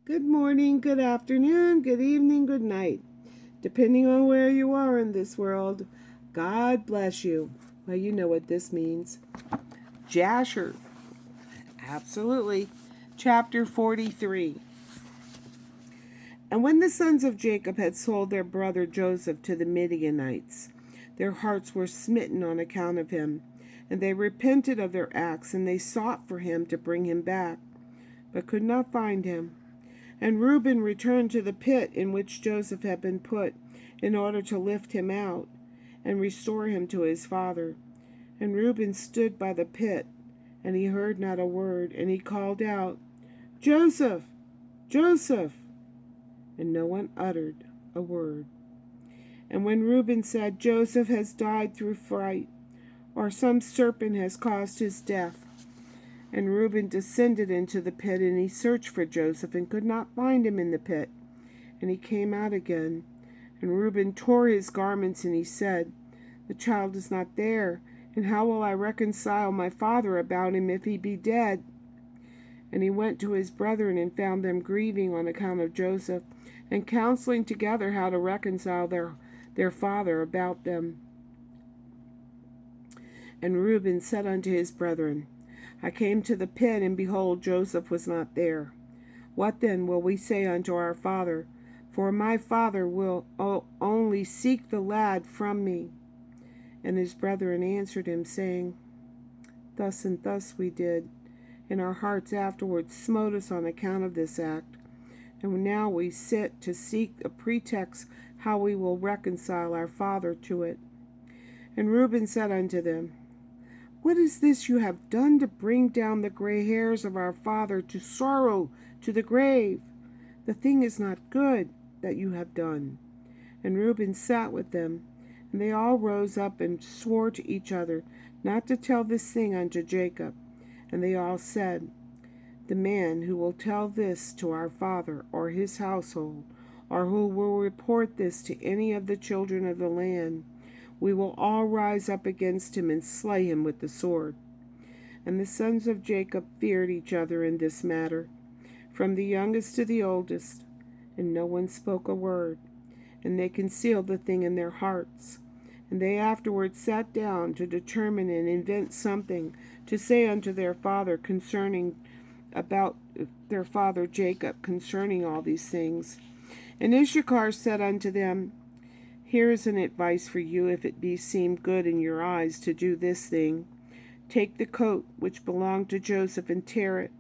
Good morning, good afternoon, good evening, good night. Depending on where you are in this world, God bless you. Well, you know what this means. Jasher. Absolutely. Chapter 43. And when the sons of Jacob had sold their brother Joseph to the Midianites, their hearts were smitten on account of him, and they repented of their acts, and they sought for him to bring him back, but could not find him. And Reuben returned to the pit in which Joseph had been put, in order to lift him out, and restore him to his father. And Reuben stood by the pit, and he heard not a word, and he called out, Joseph, Joseph! And no one uttered a word. And when Reuben said, Joseph has died through fright, or some serpent has caused his death. And Reuben descended into the pit, and he searched for Joseph, and could not find him in the pit. And he came out again. And Reuben tore his garments, and he said, The child is not there, and how will I reconcile my father about him if he be dead? And he went to his brethren, and found them grieving on account of Joseph, and counseling together how to reconcile their father about them. And Reuben said unto his brethren, I came to the pit, and behold, Joseph was not there. What then will we say unto our father? For my father will only seek the lad from me. And his brethren answered him, saying, Thus and thus we did, and our hearts afterwards smote us on account of this act. And now we sit to seek a pretext how we will reconcile our father to it. And Reuben said unto them, What is this you have done to bring down the gray hairs of our father to sorrow to the grave? The thing is not good that you have done. And Reuben sat with them, and they all rose up and swore to each other not to tell this thing unto Jacob. And they all said, The man who will tell this to our father or his household, or who will report this to any of the children of the land, we will all rise up against him and slay him with the sword. And the sons of Jacob feared each other in this matter, from the youngest to the oldest, and no one spoke a word. And they concealed the thing in their hearts. And they afterwards sat down to determine and invent something to say unto their father about their father Jacob concerning all these things. And Issachar said unto them, Here is an advice for you, if it be seem good in your eyes to do this thing. Take the coat which belonged to Joseph, and tear it,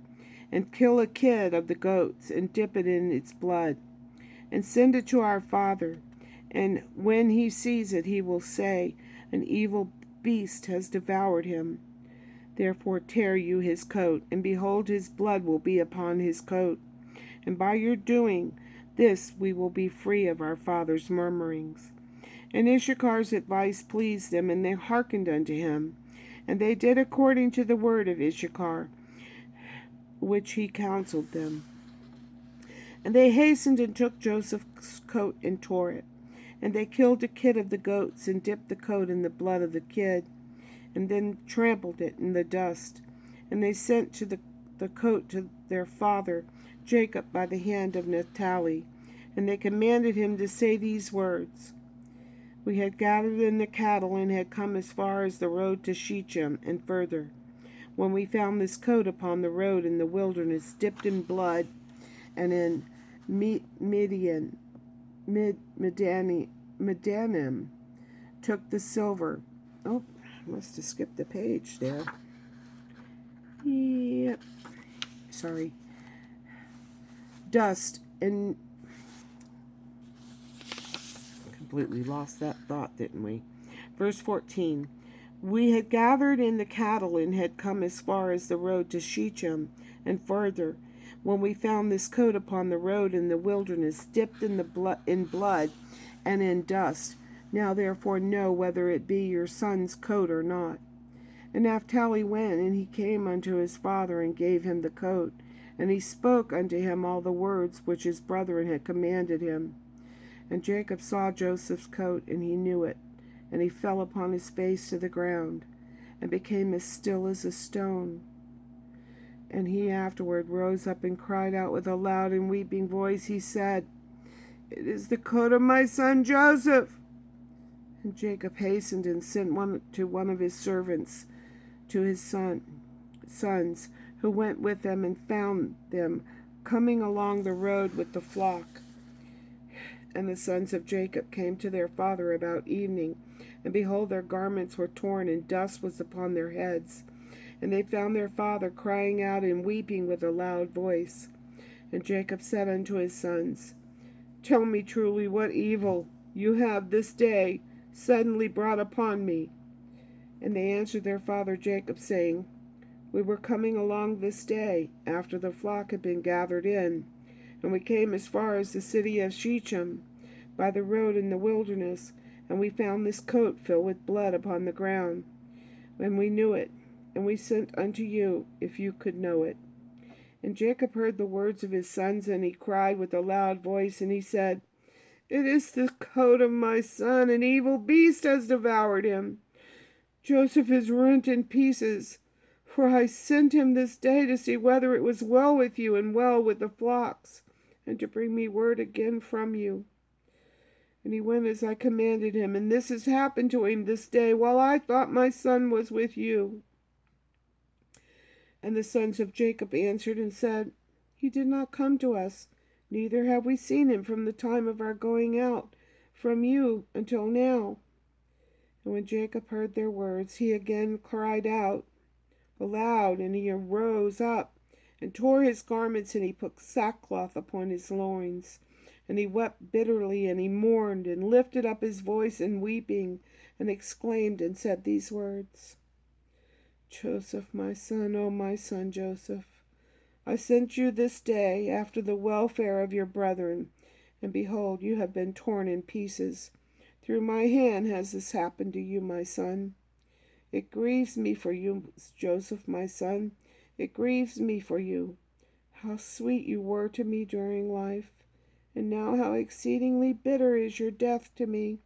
and kill a kid of the goats, and dip it in its blood, and send it to our father. And when he sees it, he will say, An evil beast has devoured him. Therefore tear you his coat, and behold, his blood will be upon his coat. And by your doing this we will be free of our father's murmurings. And Issachar's advice pleased them, and they hearkened unto him. And they did according to the word of Issachar, which he counseled them. And they hastened and took Joseph's coat and tore it. And they killed a kid of the goats, and dipped the coat in the blood of the kid, and then trampled it in the dust. And they sent the coat to their father Jacob by the hand of Naphtali. And they commanded him to say these words, We had gathered in the cattle, and had come as far as the road to Shechem, and further, when we found this coat upon the road in the wilderness, dipped in blood, and in Midianim took the silver. Oh, I must have skipped a page there. Yep. Sorry. Dust, and completely lost that thought, didn't we? Verse 14. We had gathered in the cattle, and had come as far as the road to Shechem, and further, when we found this coat upon the road in the wilderness, dipped in blood and in dust. Now therefore know whether it be your son's coat or not. And Naphtali went, and he came unto his father, and gave him the coat. And he spoke unto him all the words which his brethren had commanded him. And Jacob saw Joseph's coat, and he knew it. And he fell upon his face to the ground, and became as still as a stone. And he afterward rose up and cried out with a loud and weeping voice. He said, "It is the coat of my son Joseph." And Jacob hastened and sent one of his servants to his sons, who went with them and found them coming along the road with the flock. And the sons of Jacob came to their father about evening, and behold, their garments were torn, and dust was upon their heads. And they found their father crying out and weeping with a loud voice. And Jacob said unto his sons, "Tell me truly what evil you have this day suddenly brought upon me." And they answered their father Jacob, saying, "We were coming along this day, after the flock had been gathered in, and we came as far as the city of Shechem, by the road in the wilderness, and we found this coat filled with blood upon the ground. And we knew it, and we sent unto you, if you could know it." And Jacob heard the words of his sons, and he cried with a loud voice, and he said, "It is the coat of my son, an evil beast has devoured him. Joseph is rent in pieces, for I sent him this day to see whether it was well with you and well with the flocks, and to bring me word again from you. And he went as I commanded him, and this has happened to him this day, while I thought my son was with you." And the sons of Jacob answered and said, "He did not come to us, neither have we seen him from the time of our going out from you until now." And when Jacob heard their words, he again cried out aloud, and he arose up and tore his garments, and he put sackcloth upon his loins. And he wept bitterly, and he mourned, and lifted up his voice in weeping, and exclaimed, and said these words, "Joseph, my son, O my son Joseph, I sent you this day after the welfare of your brethren, and behold, you have been torn in pieces. Through my hand has this happened to you, my son. It grieves me for you, Joseph, my son. It grieves me for you. How sweet you were to me during life, and now how exceedingly bitter is your death to me.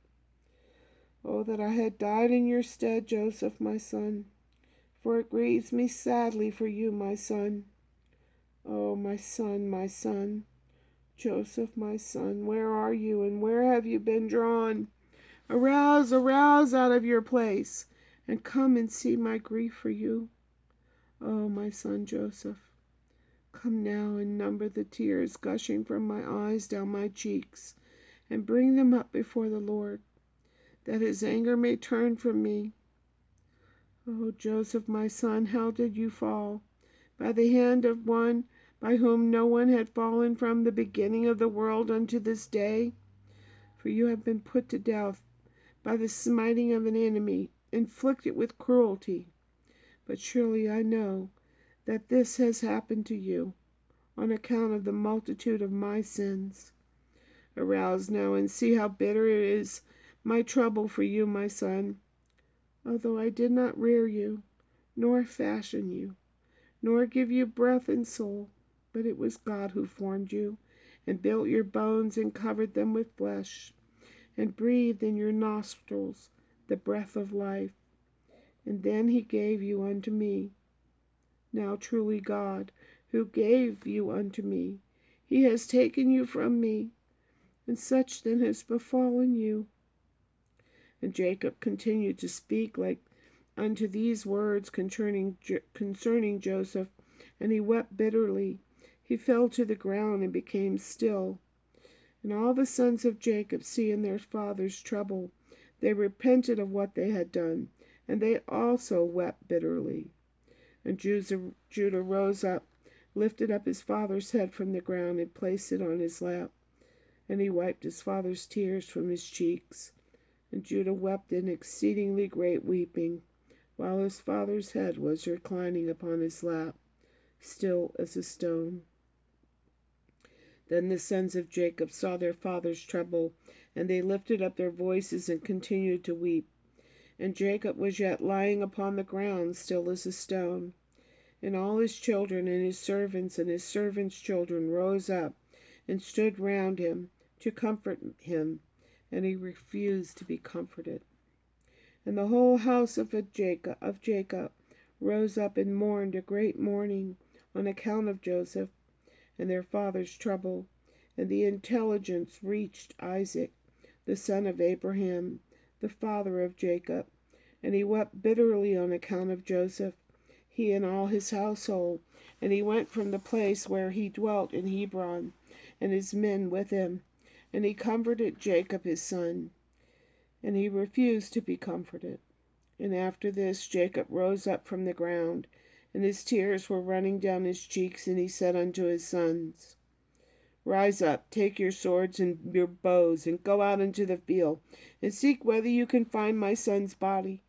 Oh, that I had died in your stead, Joseph, my son, for it grieves me sadly for you, my son. Oh, my son, my son. Joseph, my son, where are you, and where have you been drawn? Arouse, arouse out of your place, and come and see my grief for you. Oh, my son Joseph, come now and number the tears gushing from my eyes down my cheeks, and bring them up before the Lord, that his anger may turn from me. Oh, Joseph, my son, how did you fall? By the hand of one by whom no one had fallen from the beginning of the world unto this day? For you have been put to death by the smiting of an enemy, inflicted with cruelty. But surely I know that this has happened to you on account of the multitude of my sins. Arouse now and see how bitter it is my trouble for you, my son. Although I did not rear you, nor fashion you, nor give you breath and soul, but it was God who formed you, and built your bones, and covered them with flesh, and breathed in your nostrils the breath of life. And then he gave you unto me. Now truly God, who gave you unto me, he has taken you from me, and such then has befallen you." And Jacob continued to speak like unto these words concerning Joseph, and he wept bitterly. He fell to the ground and became still. And all the sons of Jacob, seeing their father's trouble, they repented of what they had done, and they also wept bitterly. And Judah rose up, lifted up his father's head from the ground, and placed it on his lap. And he wiped his father's tears from his cheeks. And Judah wept in exceedingly great weeping, while his father's head was reclining upon his lap, still as a stone. Then the sons of Jacob saw their father's trouble, and they lifted up their voices and continued to weep. And Jacob was yet lying upon the ground, still as a stone. And all his children and his servants' children rose up and stood round him to comfort him, and he refused to be comforted. And the whole house of Jacob rose up and mourned a great mourning, on account of Joseph and their father's trouble, and the intelligence reached Isaac, the son of Abraham, the father of Jacob, and he wept bitterly on account of Joseph, he and all his household. And he went from the place where he dwelt in Hebron, and his men with him. And he comforted Jacob his son, and he refused to be comforted. And after this Jacob rose up from the ground, and his tears were running down his cheeks, and he said unto his sons, Rise up, take your swords and your bows, and go out into the field, and seek whether you can find my son's body,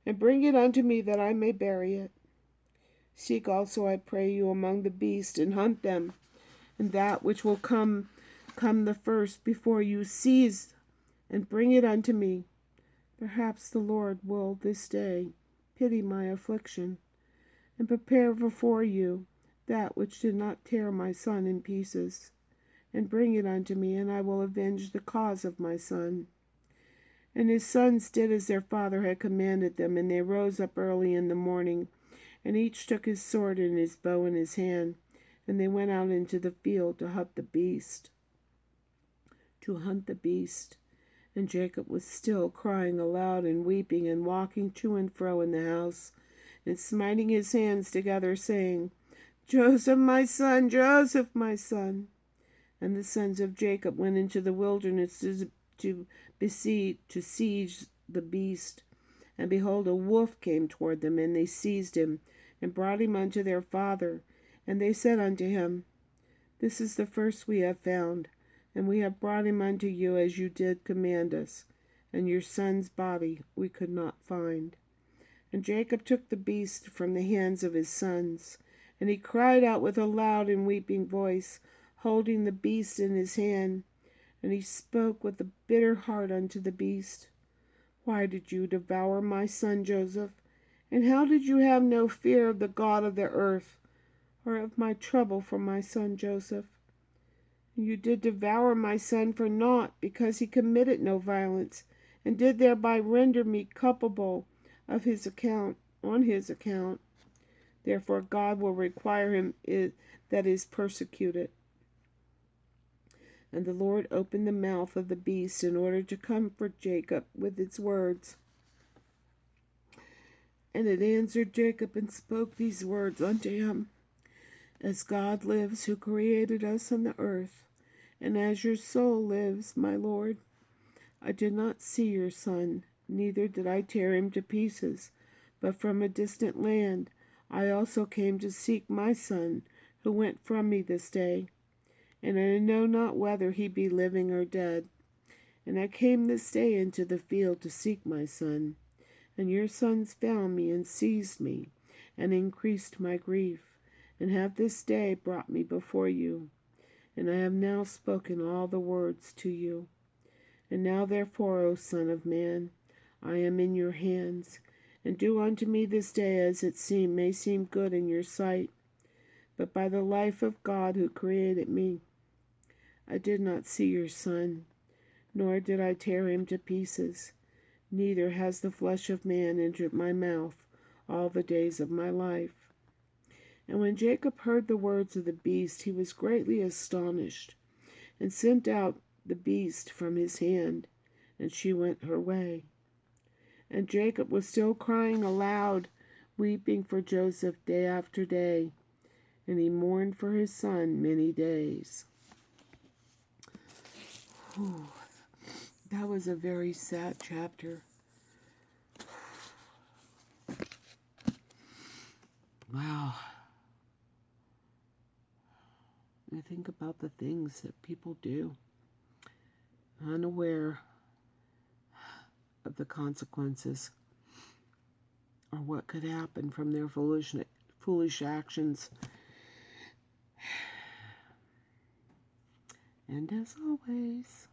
and bring it unto me that I may bury it. Seek also, I pray you, among the beasts, and hunt them, and that which will come the first before you seize, and bring it unto me. Perhaps the Lord will this day pity my affliction, and prepare before you that which did not tear my son in pieces, and bring it unto me, and I will avenge the cause of my son. And his sons did as their father had commanded them, and they rose up early in the morning, and each took his sword and his bow in his hand, and they went out into the field to hunt the beast. And Jacob was still crying aloud and weeping, and walking to and fro in the house, and smiting his hands together, saying, Joseph, my son, Joseph, my son. And the sons of Jacob went into the wilderness to siege the beast. And behold, a wolf came toward them, and they seized him, and brought him unto their father. And they said unto him, This is the first we have found, and we have brought him unto you as you did command us, and your son's body we could not find. And Jacob took the beast from the hands of his sons, and he cried out with a loud and weeping voice, holding the beast in his hand. And he spoke with a bitter heart unto the beast, Why did you devour my son Joseph? And how did you have no fear of the God of the earth, or of my trouble for my son Joseph? You did devour my son for naught, because he committed no violence, and did thereby render me culpable on his account. Therefore God will require him that is persecuted. And the Lord opened the mouth of the beast in order to comfort Jacob with its words. And it answered Jacob and spoke these words unto him, As God lives, who created us on the earth, and as your soul lives, my Lord, I did not see your son, neither did I tear him to pieces, but from a distant land I also came to seek my son, who went from me this day. And I know not whether he be living or dead. And I came this day into the field to seek my son. And your sons found me and seized me, and increased my grief, and have this day brought me before you. And I have now spoken all the words to you. And now therefore, O Son of Man, I am in your hands, and do unto me this day as it may seem good in your sight. But by the life of God who created me, I did not see your son, nor did I tear him to pieces, neither has the flesh of man entered my mouth all the days of my life. And when Jacob heard the words of the beast, he was greatly astonished, and sent out the beast from his hand, and she went her way. And Jacob was still crying aloud, weeping for Joseph day after day, and he mourned for his son many days. Whew. That was a very sad chapter. Wow. I think about the things that people do, unaware of the consequences, or what could happen from their foolish actions. And as always,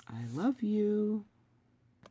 I love you.